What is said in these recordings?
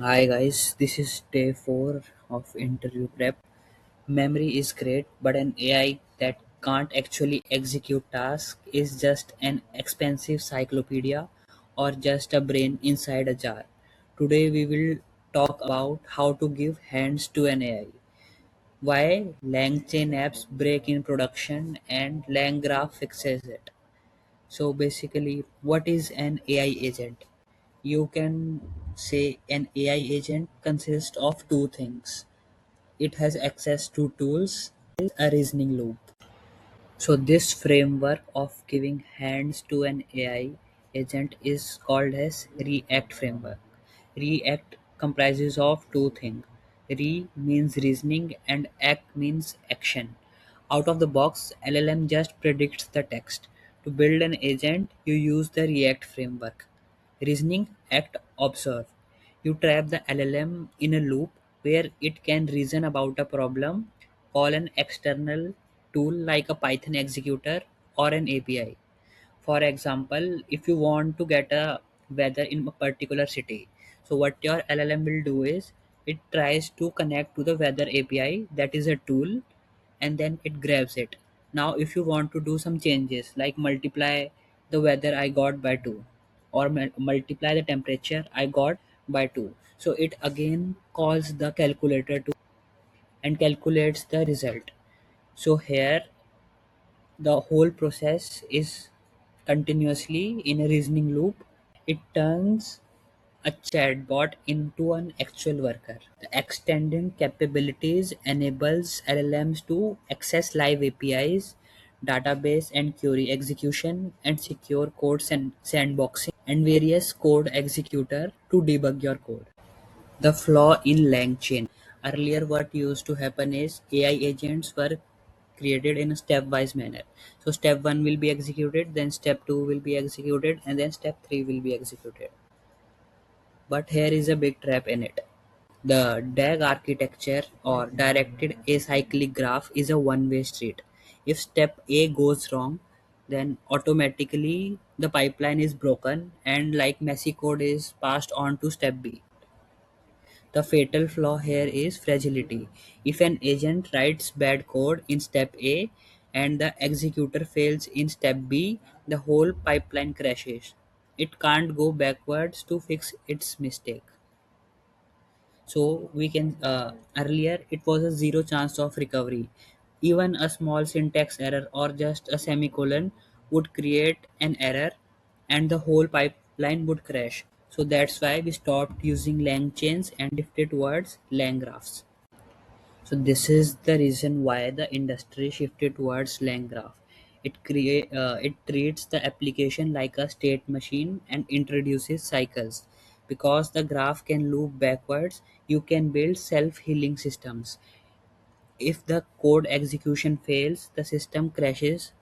Hi guys, this is day 4 of interview prep. Memory is great, but an AI that can't actually execute tasks is just an expensive encyclopedia or just a brain inside a jar. Today we will talk about how to give hands to an AI, why LangChain apps break in production and LangGraph fixes it. So basically, what is an AI agent? You can say an AI agent consists of two things. It has access to tools, a reasoning loop. So this framework of giving hands to an AI agent is called as React framework. React comprises of two things. Means reasoning and act means action. Out of the box, LLM just predicts the text. To build an agent, you use the React framework. Reasoning, act, observe. You trap the LLM in a loop where it can reason about a problem, call an external tool like a Python executor or an API. For example, if you want to get a weather in a particular city, so what your LLM will do is it tries to connect to the weather API, that is a tool, and then it grabs it. Now, if you want to do some changes like multiply the weather I got by 2 or multiply the temperature I got by 2, so it again calls the calculator to and calculates the result. So here the whole process is continuously in a reasoning loop. It turns a chatbot into an actual worker. The extending capabilities enables LLMs to access live APIs, database and query execution, and secure code sandboxing and various code executor to debug your code. The flaw in LangChain. Earlier, what used to happen is AI agents were created in a stepwise manner. So, step 1 will be executed, then step 2 will be executed, and then step 3 will be executed. But here is a big trap in it. The DAG architecture or directed acyclic graph is a one-way street. If step A goes wrong, then automatically the pipeline is broken and like messy code is passed on to step B. The fatal flaw here is fragility. If an agent writes bad code in step A and the executor fails in step B, the whole pipeline crashes. It can't go backwards to fix its mistake. So we can earlier it was a zero chance of recovery. Even a small syntax error or just a semicolon would create an error and the whole pipeline would crash. So that's why we stopped using lang chains and shifted towards lang graphs. So this is the reason why the industry shifted towards LangGraph. It treats the application like a state machine and introduces cycles. Because the graph can loop backwards, you can build self-healing systems. If the code execution fails, the system crashes.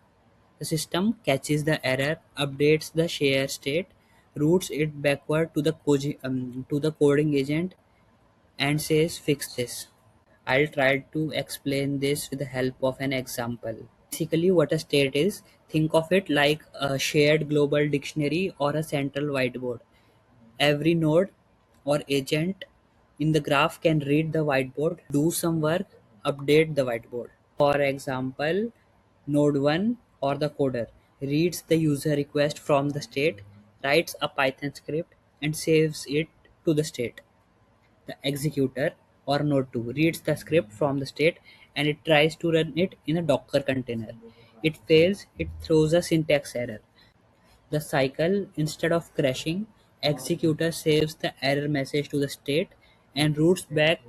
The system catches the error, updates the share state, routes it backward to to the coding agent, and says fix this. I'll try to explain this with the help of an example. Basically, what a state is, think of it like a shared global dictionary or a central whiteboard. Every node or agent in the graph can read the whiteboard, do some work, update the whiteboard. For example, node 1 or the coder reads the user request from the state, writes a Python script, and saves it to the state. The executor or node 2 reads the script from the state and it tries to run it in a Docker container. It fails, it throws a syntax error. The cycle, instead of crashing, executor saves the error message to the state and routes back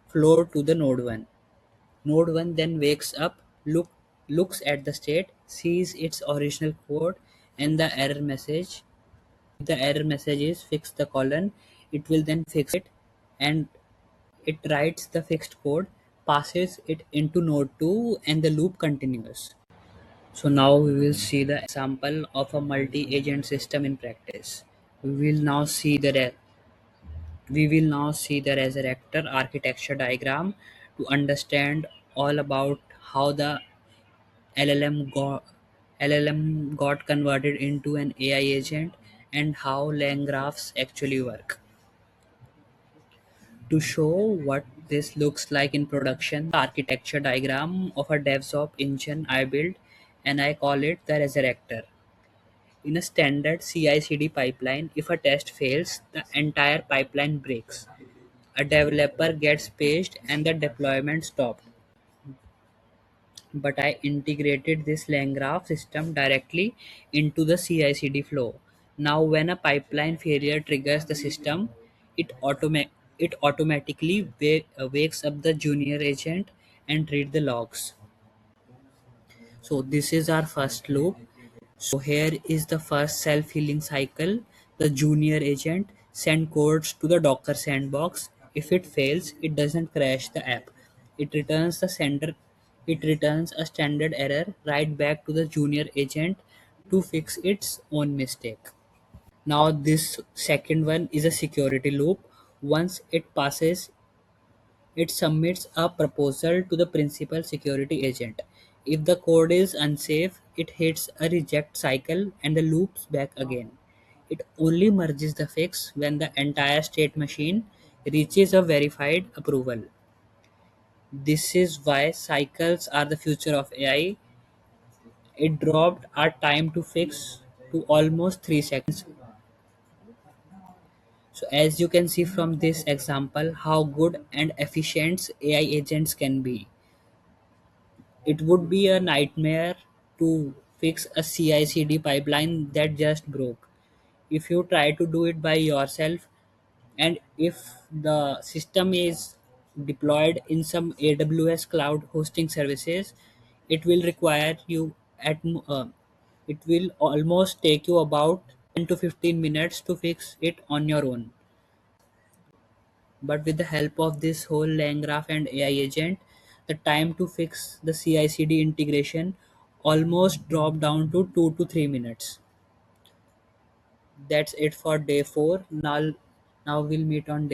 flow to the node 1. Node 1 then wakes up, looks at the state, sees its original code and the error message. If the error message is fix the colon, it will then fix it and it writes the fixed code, passes it into node 2 and the loop continues. So now we will see the example of a multi-agent system in practice. We will now see the Resurrector architecture diagram to understand all about how the LLM got converted into an AI agent and how LangGraphs actually work. To show what this looks like in production, architecture diagram of a DevOps engine I built, and I call it the Resurrector. In a standard CI/CD pipeline, if a test fails, the entire pipeline breaks. A developer gets paged and the deployment stopped. But I integrated this LangGraph system directly into the CI/CD flow. Now, when a pipeline failure triggers the system, it automatically wakes up the junior agent and read the logs. So this is our first loop. So here is the first self-healing cycle. The junior agent send codes to the Docker sandbox. If it fails, it doesn't crash the app. It returns the sender. It returns a standard error right back to the junior agent to fix its own mistake. Now this second one is a security loop. Once it passes, it submits a proposal to the principal security agent. If the code is unsafe, it hits a reject cycle and the loops back again. It only merges the fix when the entire state machine reaches a verified approval. This is why cycles are the future of AI. It dropped our time to fix to almost 3 seconds. So as you can see from this example how good and efficient AI agents can be. It would be a nightmare to fix a CI/CD pipeline that just broke. If you try to do it by yourself, and if the system is deployed in some AWS cloud hosting services, it will require you it will almost take you about 10 to 15 minutes to fix it on your own. But with the help of this whole LangGraph and AI agent, the time to fix the CI/CD integration almost dropped down to 2 to 3 minutes. That's it for day 4. Now we'll meet on day